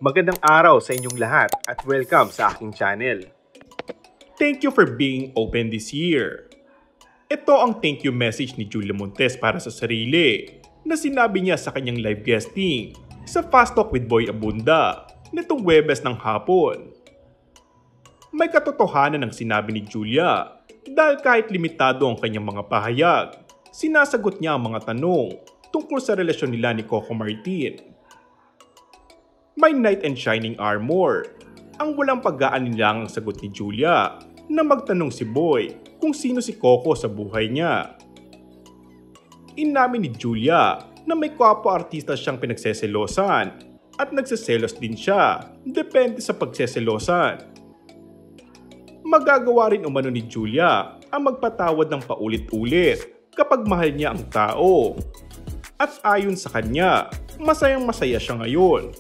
Magandang araw sa inyong lahat at welcome sa aking channel. Thank you for being open this year. Ito ang thank you message ni Julia Montes para sa sarili na sinabi niya sa kanyang live guesting sa Fast Talk with Boy Abunda nitong Huwebes ng hapon. May katotohanan ang sinabi ni Julia dahil kahit limitado ang kanyang mga pahayag, sinasagot niya ang mga tanong tungkol sa relasyon nila ni Coco Martin. May knight and shining armor. Ang walang pag-aalinlangang sagot ni Julia na magtanong si Boy kung sino si Coco sa buhay niya. Inamin ni Julia na may kwapo artista siyang pinagseselosan at nagseselos din siya, depende sa pagseselosan. Magagawa rin umano ni Julia ang magpatawad ng paulit-ulit kapag mahal niya ang tao. At ayon sa kanya, masayang masaya siya ngayon.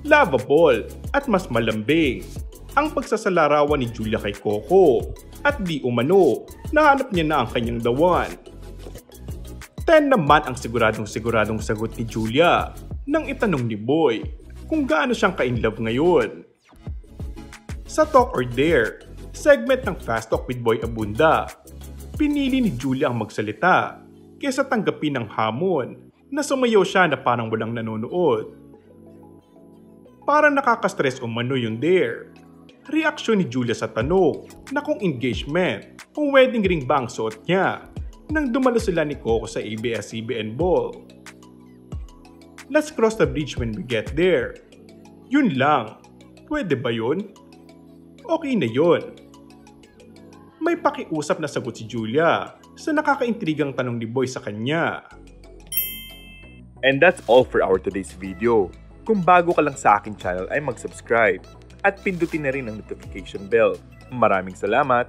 Lovable at mas malambing ang pagsasalarawan ni Julia kay Coco at di umano nahanap niya na ang kanyang the one. 10 naman ang siguradong sagot ni Julia nang itanong ni Boy kung gaano siyang ka-inlove ngayon. Sa Talk or Dare, segment ng Fast Talk with Boy Abunda, pinili ni Julia ang magsalita kaysa tanggapin ang hamon na sumayaw siya na parang walang nanonood. Parang nakaka-stress umano yung dare. Reaksyon ni Julia sa tanong na kung engagement o wedding ring ba ang suot niya nang dumalo sila ni Coco sa ABS-CBN Ball. Let's cross the bridge when we get there. Yun lang. Pwede ba yun? Okay na yun. May pakiusap na sagot si Julia sa nakakaintrigang tanong ni Boy sa kanya. And that's all for our today's video. Kung bago ka lang sa aking channel ay mag-subscribe at pindutin na rin ang notification bell. Maraming salamat!